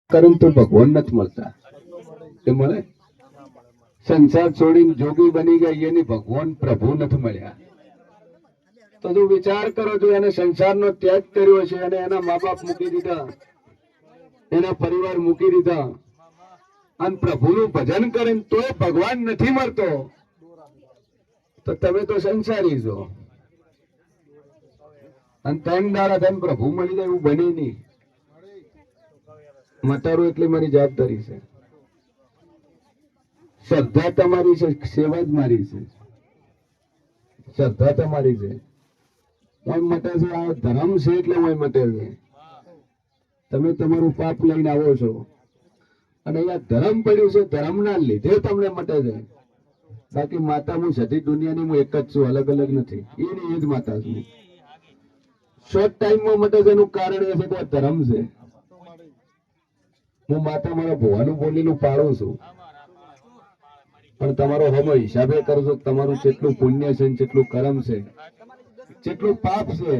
કરમ તો ભગવાન નથી મળતા. એ મળે સંસાર છોડીને જોગી બની ગયા એની ભગવાન પ્રભુ નથી મળ્યા. તો તું વિચાર કરો, જો એને સંસારનો ત્યાગ કર્યો છે અને એના મા બાપ મૂકી દીધા, એના પરિવાર મૂકી દીધા અને પ્રભુનું ભજન કરે તોય ભગવાન નથી મળતો, તો તમે તો સંસારી છો. અને ત્રણ દાડા થઈને પ્રભુ મળી જાય એવું બને નહીં. મટારું એટલી મારી જવાબદારી છે. શ્રદ્ધા તમારી છે, સેવા જ મારી છે. શ્રદ્ધા તમારી છે, એમ મટે છે. આ ધર્મ છે એટલે હું મટે છે. તમે તમારું પાપ લઈને આવો છો અને અહીંયા ધર્મ પડ્યું છે, ધર્મના લીધે તમને મટે છે. બાકી માતા હું સતી દુનિયાની હું એક જ છું, અલગ અલગ નથી. એની એ જ માતા છું. શોર્ટ ટાઈમમાં મટે છે એનું કારણ એ છે કે આ ધર્મ છે. હું માતા મારા ભોવાનું બોલીનું પાડું છું, પણ તમારો હમો હિસાબે કરશો તમારું જેટલું પુણ્ય છે, જેટલું કર્મ છે, જેટલું પાપ છે,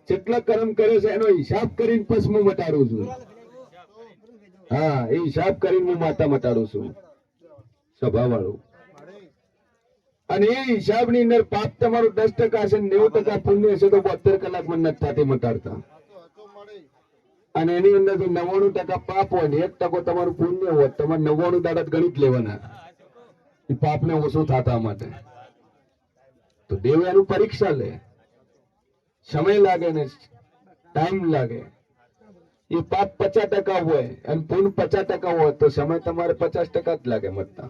જેટલા કર્મ કરે છે એનો હિસાબ કરીને પછી હું મટાડું છું. હા, એ હિસાબ કરીને હું માતા મટાડું છું, સભા વાળું. અને એ હિસાબની અંદર પાપ તમારું 10% છે, 90% પુણ્ય છે, તો 72 કલાકમાં નથી થતી મટાડતા. અને એની અંદર 99% પાપ હોય ને 1% તમારું પુણ્ય હોય, તમારે 99 દાડા ગણિત લેવાના એ પાપને ઓછું થતા માટે. તો દેવ એનું પરીક્ષા લે, સમય લાગે ને ટાઈમ લાગે. એ પાપ 50% હોય અને પુણ્ય 50% હોય તો સમય તમારે 50% જ લાગે મતતા.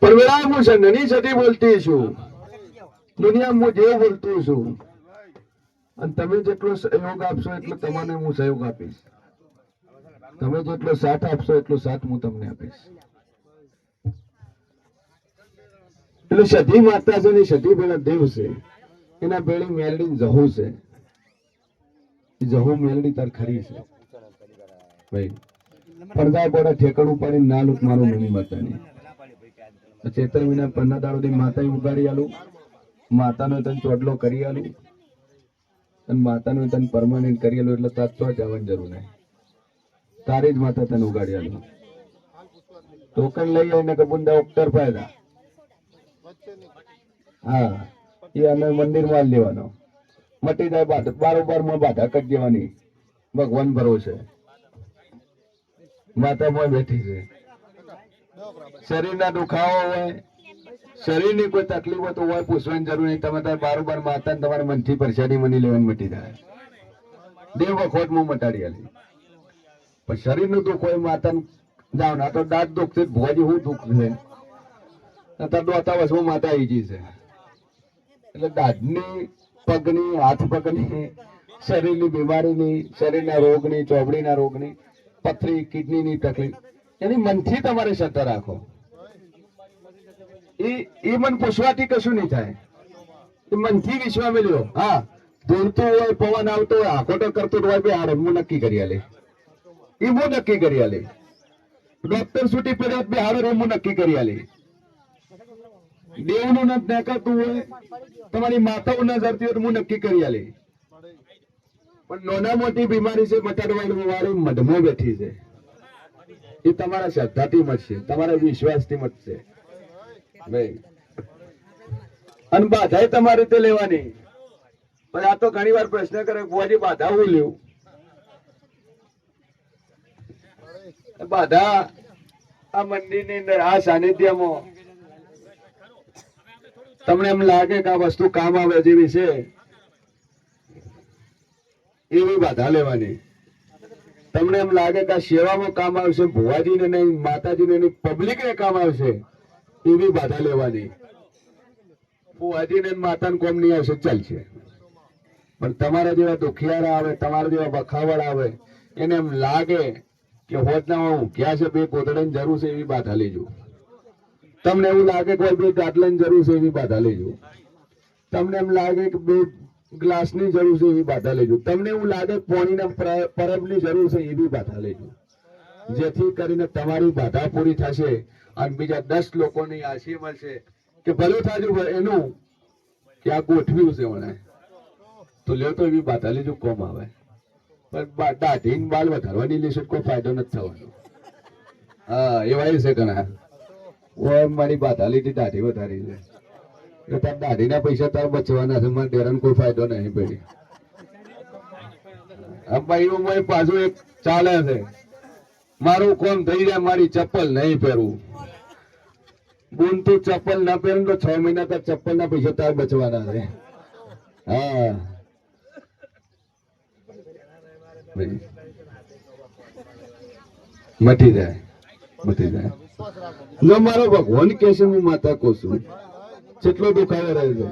પણ વેળા હું છે નાની સદી બોલતી છું, દુનિયા હું જે બોલતું છું, અને તમે જેટલો સહયોગ આપશો એટલો તમને હું સહયોગ આપીશ. તમે જેટલો સાથ આપશો એટલો સાથ હું તમને આપીશ. એટલે સધી માતા છે ને સધી પેલા દેવ છે, એના પેલી મેલડી જહુ છે. જહુ મેલડી તાર ખરી છે ભાઈ. પડદા ગોળા ઠેકડું પાડી ના લૂટ મારું મની માતાની. ચેતર મહિના 15 દાડોથી માતા ઉગાડી આલું, માતાનો તને ચોડલો કરી આલું અને માતાનું તને પરમાનન્ટ કરી આલું. એટલે તાર તો જવાની જરૂર નહીં, તારી જ માતા તને ઉગાડી આલું. ટોકન લઈ આવીને કબુંડા ઉપટર પાયદા. હા, એ અમે મંદિરમાં લેવાનો મટી જાય. બારોબાર માં બાધા કરી દેવાની. ભગવાન ભરોસે માતામાં બેઠી છે. શરીરના દુખાવો હોય, શરીરની કોઈ તકલીફ હોય તો હોય પૂછવાની જરૂર નહીં. તમે તાર બારોબાર માતા તમારા મનથી પરસાદી મની લેવાની મટી જાય. દેવ વખત હું મટાડી આલી. પણ શરીરનું દુઃખ હોય માતા જાવ ના તો દાંત દુખશે, ભોજી હું દુઃખ છે દોતા વર્ષમાં માતા આવી છે. એટલે દાઢની, પગની, હાથ પગની, શરીરની બીમારીની, શરીરના રોગની, ચોપડીના રોગની, પથરી, કિડનીની તકલીફ, એની મનથી તમારે શ્રદ્ધા રાખો. એ મન પૂછવાથી કશું નહીં થાય. એ મનથી વિશ્વાસ મેળ્યો. હા, ધૂળતું હોય, પવન આવતો હોય, આખોટો કરતો હોય, બે હાડ હું નક્કી કરી આલે. એ હું નક્કી કરી આલે. ડોક્ટર છૂટી પડ્યા બે હાડ હું નક્કી કરી આલે. દેવનું ન દેખાતું હોય, તમારી માતાઓ ન જરતી હોય તો હું નક્કી કરી આલે. પણ નાના મોટી બીમારી છે મટાડવાની વાળી મઢમાં બેઠી છે. એ તમારા શ્રદ્ધાથી મટશે, તમારા વિશ્વાસથી મટશે ભાઈ. અને બાધા તમારી રીતે લેવાની. પણ આ તો ઘણી વાર પ્રશ્ન કરે બુઆજી બાધા હું લેવું. બાધા આ મંદિરની અંદર, આ સાનિધ્યમાં તમને એમ લાગે કે આ વસ્તુ કામ આવે જેવી છે એવી બાધા લેવાની. તમને એમ લાગે કે આ સેવામાં કામ આવશે, ભુવાજીને નહીં, માતાજીને નહીં, પબ્લિકને કામ આવશે એવી બાધા લેવાની. ભુવાજીને માતાને કોમ નહીં આવશે ચાલશે. પણ તમારા જેવા દુખિયારા આવે, તમારા જેવા બખાવડ આવે, એને એમ લાગે કે હોદના ઊંઘ્યા છે, બે કોતડાની જરૂર છે એવી બાધા લેજો. તમને એવું લાગે કે બે ગાટલાની જરૂર છે એવી બાધા લેજો. તમને એમ લાગે કે બે ગ્લાસની જરૂર છે એવી બાધા લેજો. તમને એવું લાગે કે પાણીના પરબની જરૂર છે એવી બાધા લેજો. જેથી કરીને તમારી બાધા પૂરી થશે અને બીજા 10 લોકોની આશી મળશે કે ભલું થાજુ એનું કે આ ગોઠવ્યું છે મને તો લ્યો તો એવી બાધા લેજો, કોમ આવે. પણ દાઢી ને બાલ વધારવાની લેશે કોઈ ફાયદો નથી થવાનો. હા એવાય છે ઘણા ઓય મારી બાધા લીધી દાઢી વધારી છે એટલે તાર દાઢીના પૈસા તાર બચવાના છે. મને ડેરાને કોઈ ફાયદો નહીં ભાઈ. આ ભાઈ પાછું એક ચાલે છે મારું કોમ થઈ જાય મારી ચપ્પલ નહીં પહેરવું. બોન તું ચપ્પલ ના પહેરું તો 6 મહિના તક ચપ્પલ ના પૈસા તાર બચવાના છે. હા મટી જાય મટી જાય. જો મારો ભગવાન કે છે હું માતા કહું છું જેટલો દુખાવો રહે છે.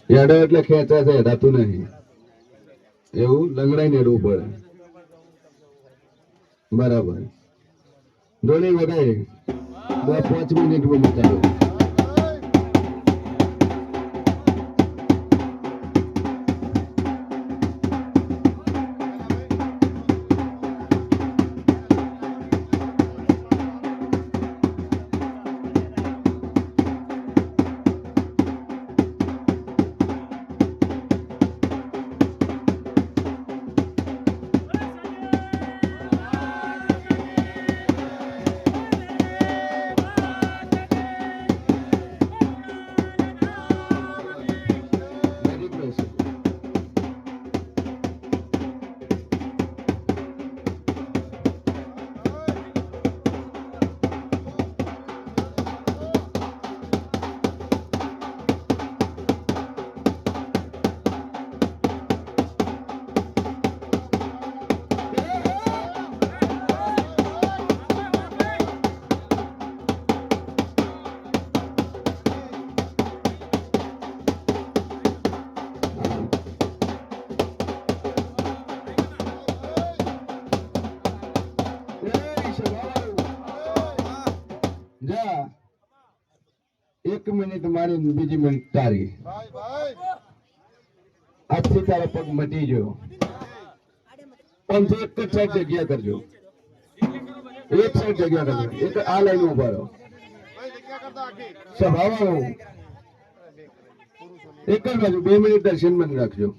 હેડો એટલે ખેંચા છે હેડાતું નહીં એવું લંગડાઈને હેડવું પડે. બરાબર ધોની વધારે 5 મિનિટમાં મચાડો. જા 1 મિનિટ મારી બીજી મિનિટ તારી. આજથી તારો પગ મટી ગયો પણ એક જ સાઈડ જગ્યા કરજો. એક સાઈડ જગ્યા કરજો. એક આ લાઈન ઉભા રહો. સ્વભાવ એક જ બાજુ 2 મિનિટ દર્શન બંધ રાખજો.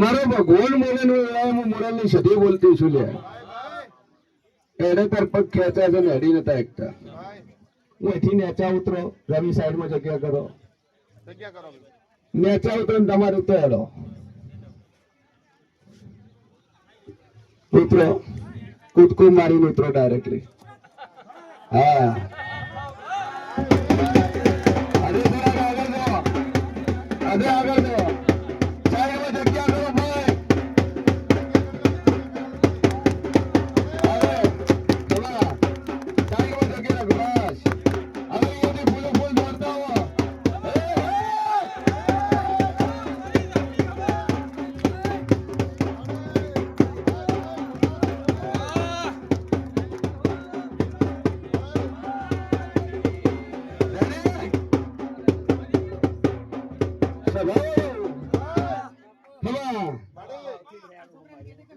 મારો ભગવાન મોરલની સદી બોલતી છું લે એને તાર પગ ખેંચાય છે ને હેડી નતા એકતા. હું એથી નેચા ઉતરો રવિ સાઈડ માં જગ્યા કરો. નેચા ઉતરો ને તમારે ઉતરો હેડો ઉતરો કૂદકું મારીને ઉતરો ડાયરેક્ટલી. હા આગળ આગળ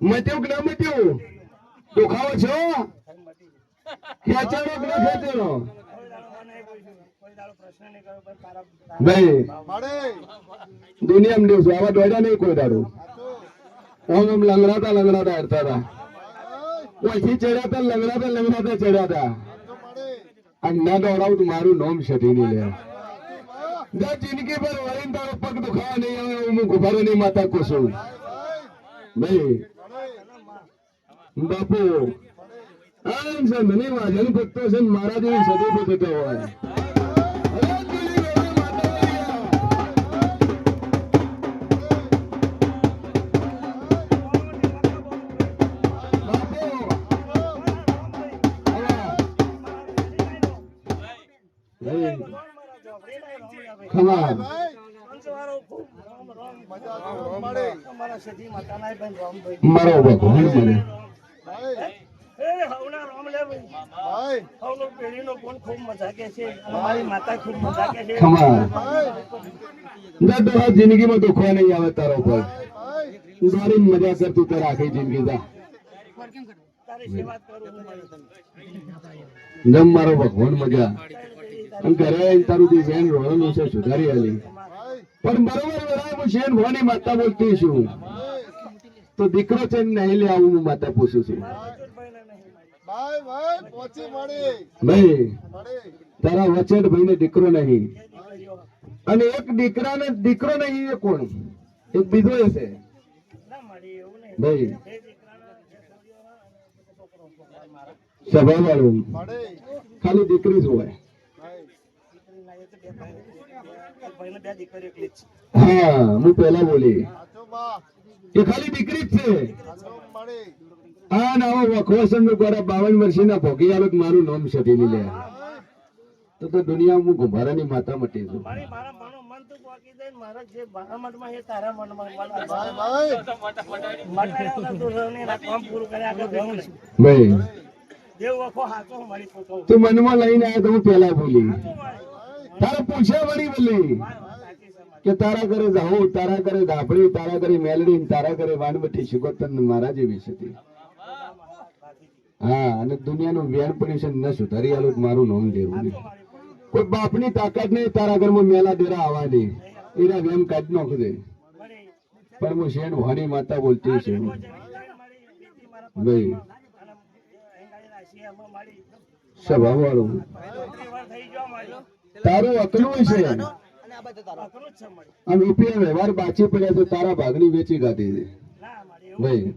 મટ્યું કે ના મટ્યું? દુખાવો છો? ખેંચેલો કે ના ખેંચેલો? ભાઈ દુનિયામાં દિવસો આવા દોડ્યા નહીં કોઈ દારૂ. આમ લંગડાતા હેડતા હતા. ઓછી ચડ્યા લંગડાતા ચડ્યા હતા. અને ના દોડાવું તો મારું નામ સધી નહીં લે. જિંદગી પર વળીને તારો પગ દુખાવા નહીં આવે હું ગુભારો નહીં માતા કુસુમ. ભાઈ બાપુ આમ છે મને વાજન ભક્તો છે મારા જેવી સદી ભક્તો હોય. મારો ભગવાન મને જિંદગીમાં દુખવા નહીં આવે તારો પર મારી મજા કરતું તો રાખી જિંદગી જમ મારો ભગવાન મજા ઘરે તારું જે વેન રોવાનું છે સુધારી આલી પણ બરોબર વરાય હું શેન ભવાની માતા બોલતી છું તો દીકરો છે ને નહીં લે આવું હું માતા પૂછું છું ભાઈ તારા વચેટ ભાઈ ને દીકરો નહીં અને એક દીકરાને દીકરો નહીં એ કોણ એક બીજો હશે ભાઈ સભા વાળું ખાલી દીકરી જ હોય હા હું પેલા બોલી એ ખાલી દીકરી જ છે આ નાવો વખવાસન નું ગોરા 52 વર્ષના ભોગી આલો મારું નામ સતી લે તો દુનિયા હું ગુંભારાની માતા મટી છું ભાઈ તું મનમાં લઈને આવ્યો તો હું પેલા બોલી તારે પૂછ્યા વળી બોલી કે તારા ઘરે જાઉં તારા ઘરે ધાપડી તારા ઘરે મેલડી તારા ઘરે વાનબટી શિકોતર મારા જેવી છે હા અને દુનિયાનું વેણ પડ્યું છે ન સુધારી આલો મારું નામ દેવું નહીં કોઈ બાપની તાકાત નહીં તારા ઘરમાં મેલા ડેરા આવવાની એના વેમ કાઢ નાખી દે પણ હું શેણ વાની માતા બોલતી છે ભાઈ સ્વભાવ વાળું તારું અકલું છે આમ રૂપિયા વ્યવહાર બાચી પડ્યા તો તારા ભાગની વેચી કાઢી દે ભાઈ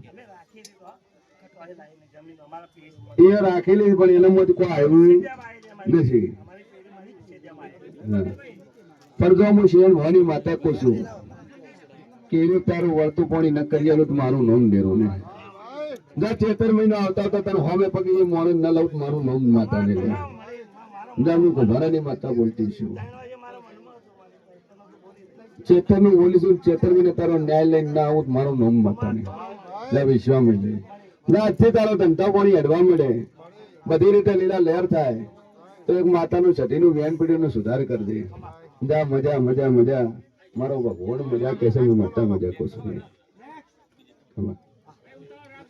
એ રાખેલી પણ એના માંથી કોઈ આવ્યું નથી પણ જો હું શેણ વાની માતા કહું છું કે એને તારું વળતું પાણી ન કરી આલું તો મારું નામ દેરો ને જા 73 મહિના આવતા હતા તને હોમે પગી મોણ ન લઉં મારું નામ માતા ને લે જા હું ઘોડાની માતા બોલતી છું ચેતર નું બોલીશું ચેતર ને તારો ન્યાય લઈને ના આવું મારું નામ માતા ને લે વિશ્વા મળે ના આજથી તારો ધંધા પાણી અડવા મળે બધી રીતે લીલા લહેર થાય તો એક માતાનું છઠ્ઠીનું વેન પીડીનો સુધાર કરી દે જા મજા મજા મજા મારો ભગવાન મજા કહેશે હું માતા મજા કહું છું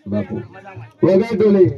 બાપુ વગાડ ડોલી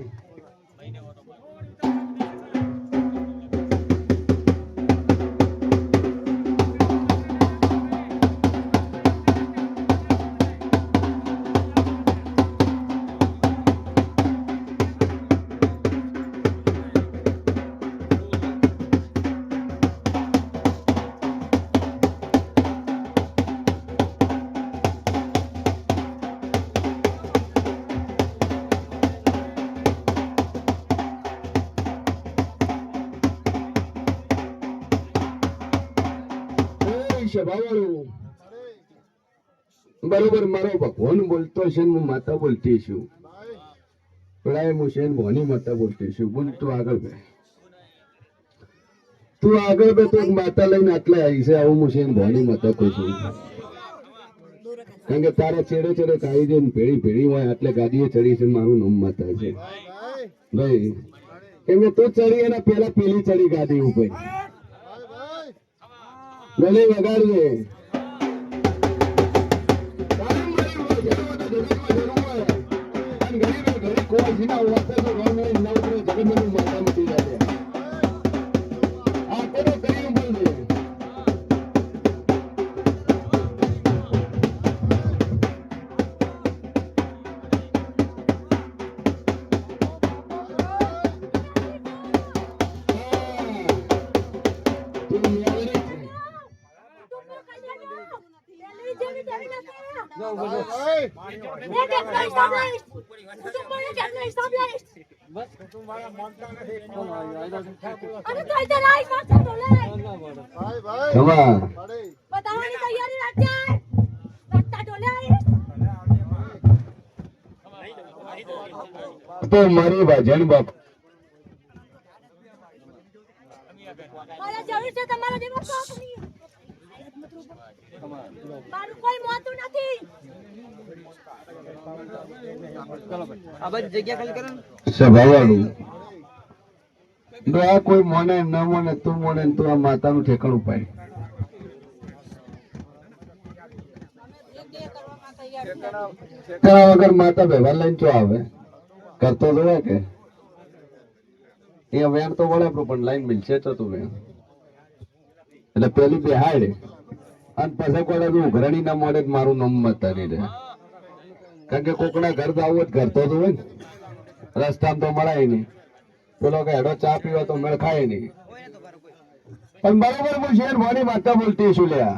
બરોબર મારો ભગવાન બોલતો છે હું માતા બોલતી છું પેલા હું છે ભવાની માતા બોલતી છું બોલ તું આગળ બે તો માતા લઈને આટલે આવી છે આવું હું છે ભવાની માતા કહું છું કારણ કે તારા છેડે છેડે કાઢી દે ભેળી ભેળી હોય એટલે ગાડીએ ચડી છે મારું નામ માતા છે ભાઈ કેમ કે તું ચડી એના પેલા પેલી ચડી ગાડી ઉપર ગલે વગાડજે તો મારી ભજન બાપ મારું કોઈ મોતું નથી આ બધી જગ્યા ખાલી કરો સ્વભાવવાળું આ કોઈ મોને ન મોને તું મોને તું આ માતાનું ઠેકાણું પાય વગર માતા વ્યવહાર લઈને ચો આવે કરતો જોયા કે એ વેણ તો વળે પણ લાઈન મિલશે તો તું વેણ એટલે પેલી બેહાડે અને પછી કોઈ તું ઉઘરાણી ના મળે તો મારું નામ મતા નહીં રહે. કારણ કે કોકના ઘર તો આવું જ ઘર તો હોય ને, રસ્તામાં તો મળાય નહીં. પેલો કે હેડો ચા પીવા તો મેળ ખાય નહીં. પણ બરોબર બોલશે યાર, મારી માતા બોલતી છું લ્યા.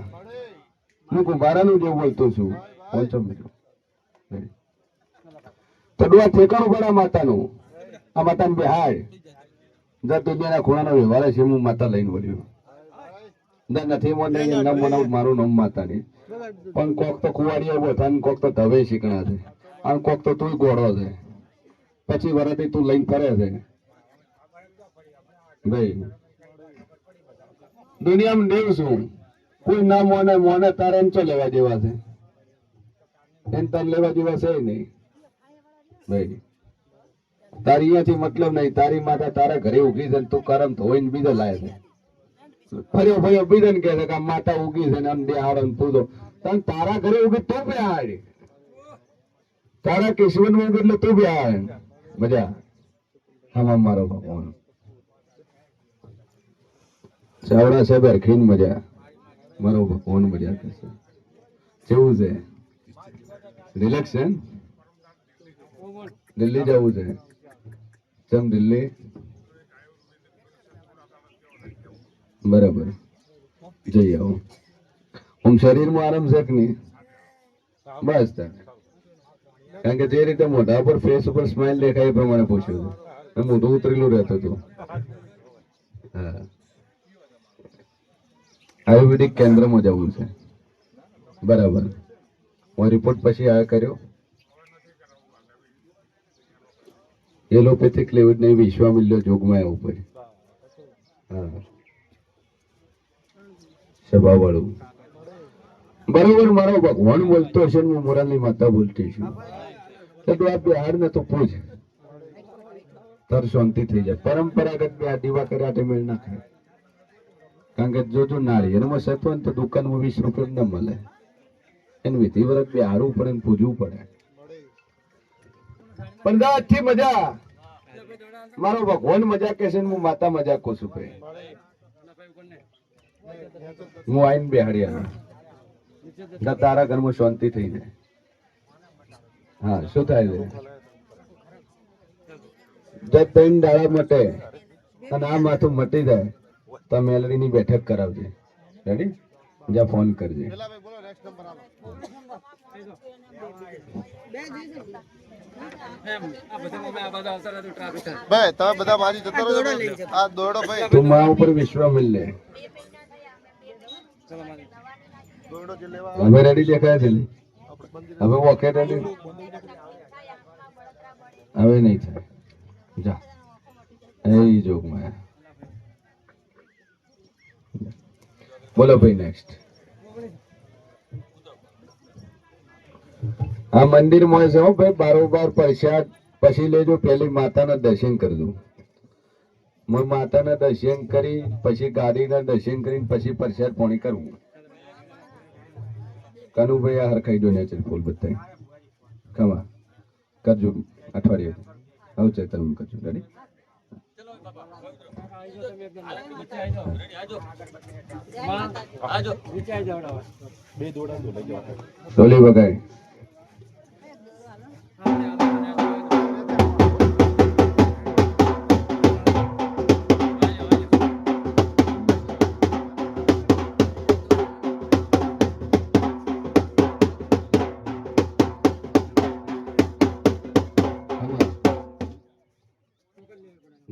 હું કુંભારાનું જેવું બોલતો છું. પહોંચો મિત્રો. તો ડોહા ઠેકાણું પડે આ માતાનું. આ માતાને બેહાડ. જા દુનિયાના ખૂણાનો વ્યવહાર છે, હું માતા લઈને વળ્યો. ના નથી મને નામ બનાવું, મારું નામ માતા નહીં. પણ કોક તો કુવાડીઓ બોથા, કોક તો ધવે શીખણા છે, અને કોક તો તું ગોળો છે. પછી વરથી તું લઈને ફરે છે ભાઈ. દુનિયામાં દેવ છું, કોઈ ના મોને મોને તારે એમ ચો લેવા જેવા છે, એમ તાર લેવા જેવા છે નહીં ભાઈ. તારી અહીંયાથી મતલબ નહીં. તારી માતા તારા ઘરે ઉગી છે, તું કરમ ધોઈને બીજો લાય છે. ફર્યો ફર્યો બીજો ને કહે છે કે માતા ઉગી છે ને આમ બેહાડો ને પૂજો. તારા ઘરે ઉગી તું બેહાડ, તારા કિસ્મત માં ઉગી એટલે તું બેહાડ. મજા હા મારો ભગવાન ચાવડા સાહેબ હરખીન મજા. મારો ભગવાન મજા કરશે. કેવું છે? રિલેક્સ છે? દિલ્હી જવું છે? ચમ દિલ્હી? બરાબર, જઈ આવો. આમ શરીરમાં આરામ છે કે નહીં? બસ તારે. કારણ કે જે રીતે મોઢા પર ફેસ ઉપર સ્માઇલ દેખાય એ પ્રમાણે પૂછ્યું હતું. મોઢું ઉતરેલું રહેતું હતું. હા, આયુર્વેદિક કેન્દ્રમાં જવું છે. બરાબર. હું રિપોર્ટ પછી આ કર્યો. એલોપેથિક લેવડ નહીં, વિશ્વામિલ્યો જોગમાં આવવું પડે. હા, સભા વાળું. બરોબર. મારો ભગવાન બોલતો હશે ને હું મોરાલની માતા બોલતી છું. તું આ બિહાર ને તો પૂછ, તાર શાંતિ થઈ જાય. પરંપરાગત બે દીવા કર્યા મેળ ના ખાય. કારણ કે જો નાળિયેરમાં સત્વ ને તો દુકાનમાં 20 રૂપિયા ના મળે. એને વિધિ વ્રત બે હારવું પડે ને પૂજવું પડે. પણ આજથી મજા મારો ભગવાન મજા કે છે, હું માતા મજા કહું છું. ભાઈ હું આઈને બેહાડ્યા તારા ઘરમાં શાંતિ થઈ જાય. હા, શું થાય છે? જબ 3 દાડા મટે અને આ માથું મટી જાય તો મેલડી ની બેઠક કરાવજે. રેડી? જા ફોન કરજે. તું મા ઉપર વિશ્વામિલ લે. હવે રેડી દેખાય છે ને? હવે ઓકે રેડી? હવે નહીં થાય. જા એ જોગમાં. બોલો ભાઈ નેક્સ્ટ. આ મંદિર માં છે ભાઈ, બારોબાર પ્રસાદ પછી લેજો. પેલી માતાના દર્શન કરજો. માતાના દર્શન કરી પછી ગાડીના દર્શન કરીને પછી પ્રસાદ પાણી કરવું. કાનુભાઈ આ હરખાઈ દો નેચર ફૂલ બતાવી ખમા કરજો. અઠવાડિયે આવું ચેતન કરજો. રેડી? ડોલી વગાય.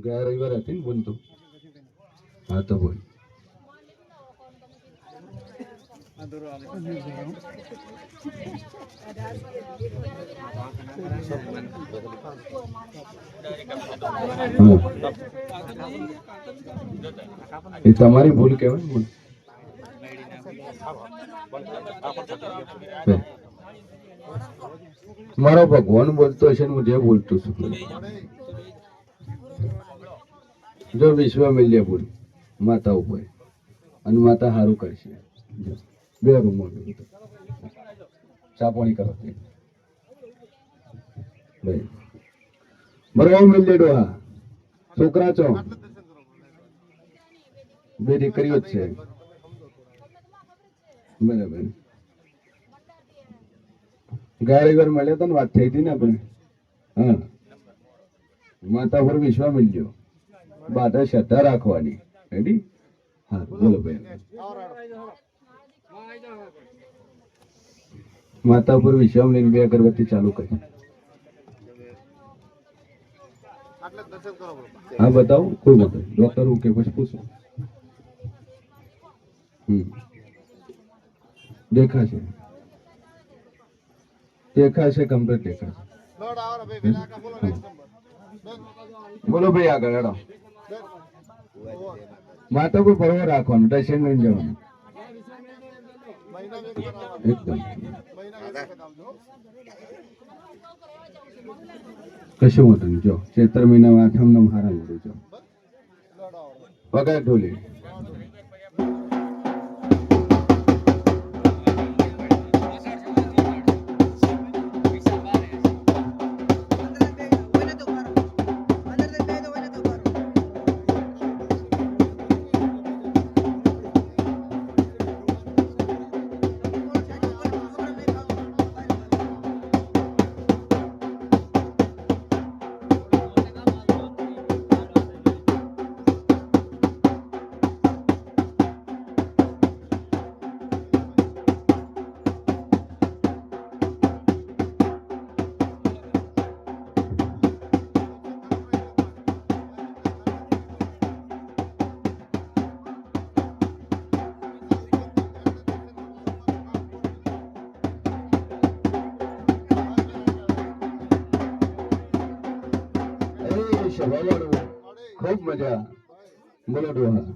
ગયા રવિવાર હતી ને બોલતો. હા તો બોલ. એ તમારી ભૂલ કેવાય. બોલ. મારો ભગવાન બોલતો હશે ને હું જે બોલતો છું. જો વિશ્વામિલ્ય બોલ માતા ઉપર અને માતા હારું કરશે. બે રૂમો ચા પાણી કરો ભાઈ. બરોબર મિલ્ય ડોહા છોકરા છો, બે દીકરીઓ જ છે. બરાબર. ગાડી ઘર મળ્યા તો ને વાત થઈ હતી ને આપણે. હા, માતા પર વિશ્વાસ મળ્યો, બાધા શ્રદ્ધા રાખવાની. રેડી? હા, બોલો ભાઈ. માતા ઉપર વિશ્વાસ લઈને 2 અગરબત્તી ચાલુ કરી. હા, બતાવો. કોઈ બતાવો. ડોક્ટર હું કે પછી પૂછો. દેખાશે, દેખાશે, કમ્પ્લીટ દેખાશે. બોલો ભાઈ, આગળ હેડો. માતા પર પરવો રાખવાનું, ટેન્શન લઈને જવાનું. એકદમ કશું વાંધો નહીં. જો ચૈત્ર મહિનામાં 8મ હારા મળું જો વગર ઢોલી. ખૂબ મજા. બોલો ડોહા.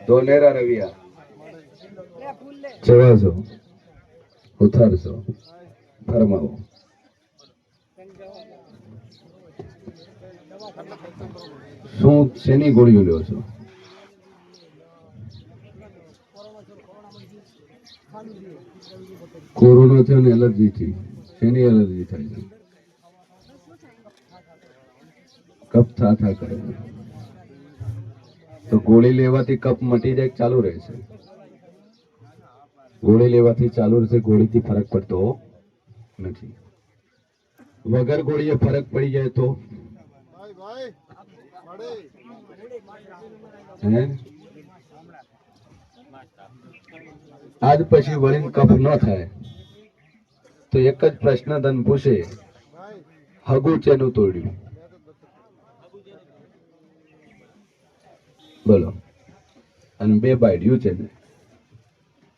દોનેરા રવિયા 400 ઉતારશો. ફરમાવો. શું શેની ગોળીઓ લ્યો છો? કોરોના થયો ને એલર્જી થી. શેની એલર્જી થાય છે? કફ થા કરે. તો ગોળી લેવાથી કફ મટી જાય કે ચાલુ રહેશે? ગોળી લેવાથી ચાલુ રહેશે. ગોળીથી ફરક પડતો નથી. વગર ગોળીએ ફરક પડી જાય તો હે આજ પછી વળીને કફ ન થાય તો એક જ પ્રશ્ન તને પૂછે, હગું ચેનું તોડ્યું? બોલો. અને 2 બાયડ્યું છે ને?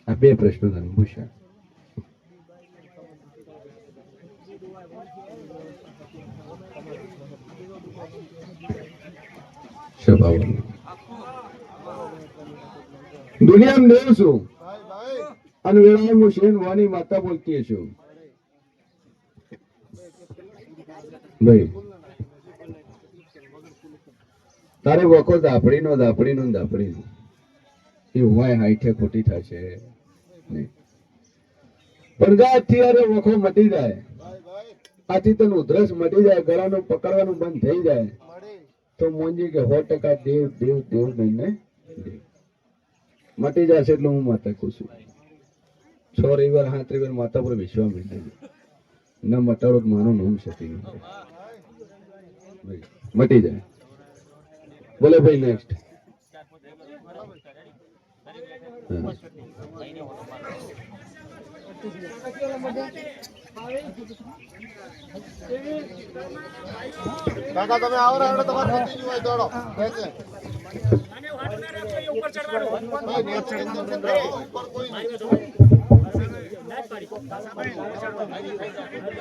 આ 2 પ્રશ્નો તને પૂછ્યા. દુનિયામાં દેવ છું અને વેળામાં હું શેન વાની માતા બોલતી છું. ભાઈ તારે વખો દાપડીનો એ હોય હાઈઠે ખોટી થશે નહીં. પણ ગાથી અરે વખો મટી જાય, આથી તને ઉધરસ મટી જાય, ગળાનું પકડવાનું બંધ થઈ જાય તો મોંજી કે 100% દેવ દેવ દેવ નહીં મટી જશે. એટલે હું માતા કહું છું 6 રવિવાર 7 રવિવાર માતા પર વિશ્વાસ મળે ન મટાડો માનું નામ શકી મટી જાય. બોલે ભાઈ નેક્સ્ટ. કાકા તમે આવો ને તમારે પતી ગયું હોય દોડો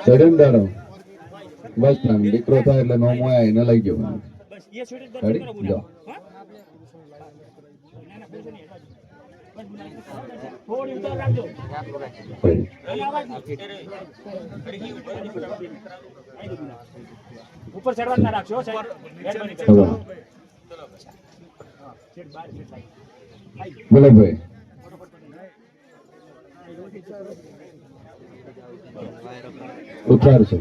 ચડેન દાડો બસ દીકરો થાય એટલે નો મોયા એને લઈ ગયો. જાઓ. ઉપર ચડવા ના રાખશો બોલો ભાઈ. ઉતારશો.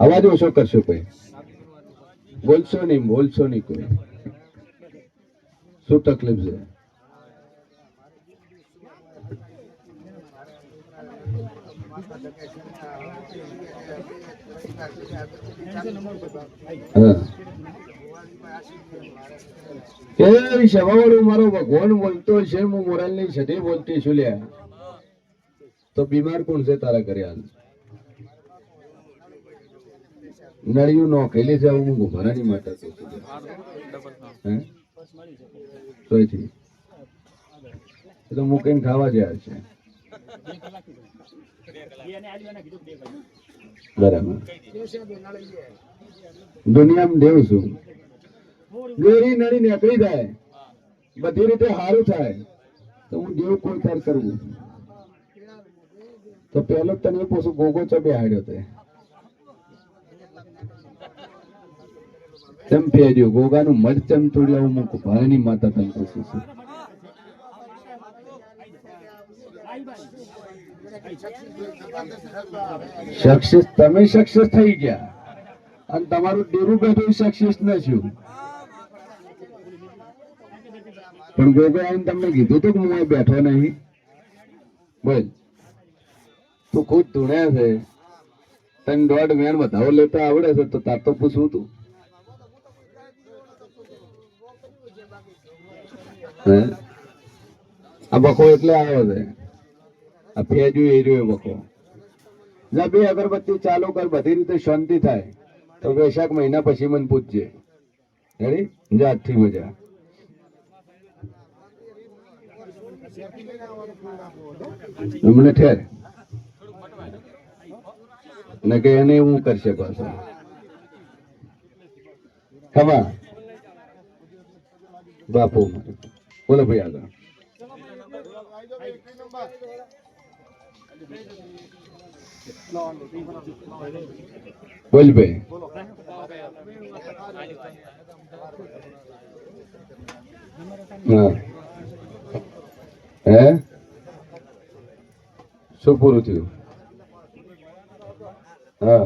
અવાજ ઓછો કરશો. કોઈ બોલશો નહીં કોઈ. શું તકલીફ છે? હા. એ સવાવાળું મારો ભગવાન બોલતો છે, હું મોરાલની સદી બોલતી છું લ્યા. તો બીમાર કોણ છે તારા ઘરે હાલ? નળિયું નોખેલી છે, હું ઘુમારાની માતા છું. હે? તોયથી એ તો મૂકીને ખાવા ગયા છે. બરાબર. દુનિયામાં દેવ છું. ગોરી નળી નીકળી જાય, બધી રીતે સારું થાય, તો હું દેવ કોઈ તાર કરવું? તો પેલો તને પોસું ગોગો ચડે હાડ્યો તે ચમ ફેર્યો ગોગાનું મધ ચમ તોડ્યું? હું ભાઈની માતા તને પૂછું છું. સક્સેસ તમે સક્સેસ થઈ ગયા અને તમારું ડેરું બેઠું સક્સેસ નથી. પણ ગોગો આવીને તમને કીધું તો કે હું અહીં બેઠો નહીં. બોલ, તું ખુદ ધૂણ્યા છે, તને દોઢ વેણ વધાવો લેતા આવડે છે, તો તાર તો પૂછવું તું. આ બકો એટલે આવ્યો છે, આ ફેજુ એર્યો બકો. જા બે અગરબત્તી ચાલુ કર, બધી રીતે શાંતિ થાય. તો વૈશાખ મહિના પછી મને પૂછજે. રેડી? જા આજથી મજા. હમણે ઠેર ને કે એને એવું કરશે પાછો. ખમા બાપુ બોલો ભાઈ આગળ. બોલ ભાઈ. હા. હે? શું પૂરું થયું? હા,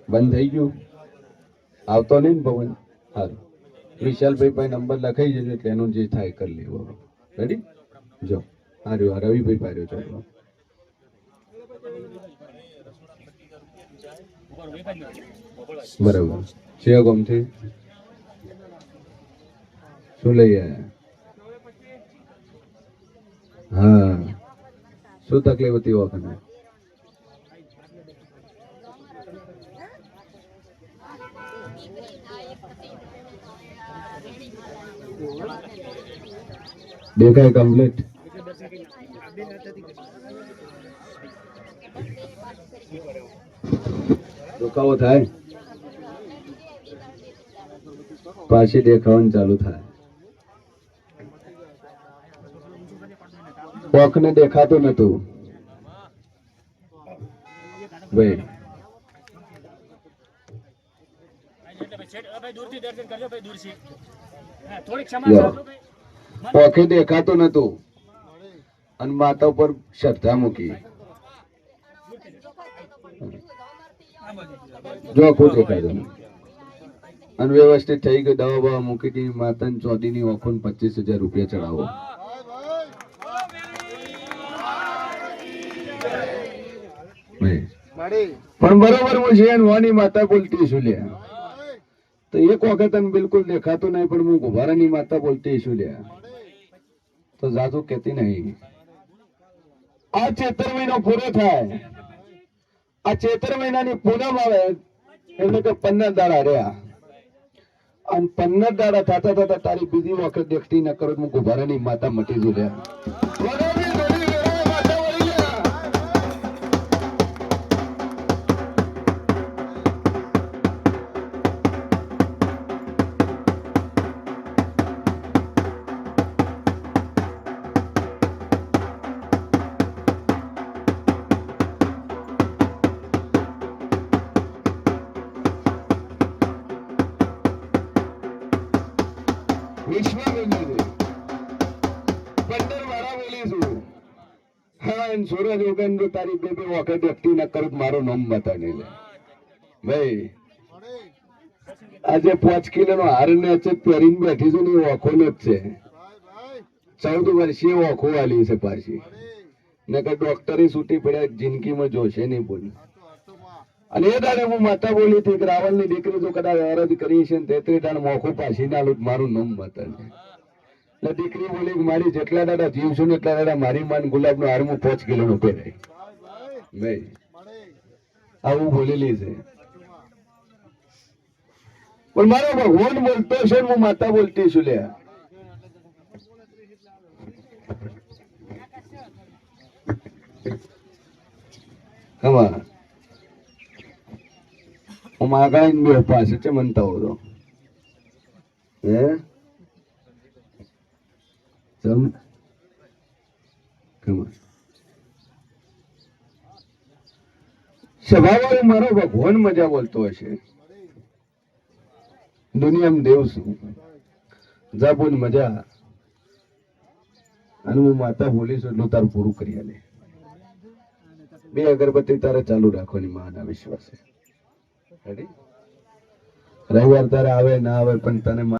બંધ થઈ ગયું? આવતો નહીં ને પવન? હારું, વિશાલભાઈ પાસે નંબર લખાઈ જજો, એટલે એનું જે થાય કરી લેવો. રેડી? જો આ રહ્યો, આ રવિભાઈ પાર્યો ચોટલો. બરાબર. છે ગમથી શું લઈ આવ્યા? હા, શું તકલીફ હતી વખતે? દેખાય કમ્પ્લીટ? દુખાવો થાય? પાછી દેખાવાનું ચાલુ થાય. પોખને દેખાતું નતું ભાઈ. પોખે દેખાતું નતું અને માતા ઉપર શ્રદ્ધા મૂકી. જો ખુદ દેખાતું અને વ્યવસ્થિત થઈ ગયું. દવા બવા મૂકી હતી. માતા ચોથી ની ઓખો 25,000 રૂપિયા ચડાવો. પણ બરોબર હું છે વાની માતા બોલતી છું લ્યા. તો એક વખત બિલકુલ દેખાતું નહીં, પણ હું ગુભારાની માતા બોલતી છું લ્યા. તો જાજુ કેતી નહીં. આ ચેતર મહિનો પૂરો થાય, આ ચેતર મહિનાની પૂનમ આવે એટલે કે 15 દાડા રહ્યા. અને 15 દાડા થતા થતા તારી બીજી વખત દેખતી ન કરો, હું ગુભારાની માતા મટી જુ લ્યા. સૂરજ ઉગન તારી બે વખત વ્યક્તિ ન કરું મારું નામ બતાવી લે ભાઈ. આજે 5 કિલોનો હાર ને અચેત પહેરીને બેઠી છું ને એ ઓખો જ છે. ભાઈ 14 વર્ષીય ઓખો વાલી છે પાછી. ને કે ડોક્ટરે છૂટી પડ્યા જિંદગીમાં જોશે નહીં બોલ. અને એ દાડે હું માતા બોલી હતી કે રાવણની દીકરી જો કદાચ અરજ કરી છે ને તેત્રી દાડ મોખું પાછી ના લું મારું નામ માતા છે. એટલે દીકરી બોલી કે મારી જેટલા દાડા જીવ છું ને એટલા દાડા મારી માન ગુલાબનો હાર હું 5 કિલોનો પહેરાય નહીં. આવું બોલેલી છે. પણ મારો ભગવાન બોલતો છે ને હું માતા બોલતી છું લ્યા. કમા હું માગા બે પાસે છે મનતા હોતો હે સમ કમા સ્વભાવ મારો ભગવાન મજા બોલતો હશે. દુનિયામાં દેવ છું જા બોલ મજા. અને હું માતા બોલીશું એટલું તારું પૂરું કરી આલે. 2 અગરબત્તી તારે ચાલુ રાખવાની માના વિશ્વાસે. રવિવાર તારે આવે ના આવે પણ તને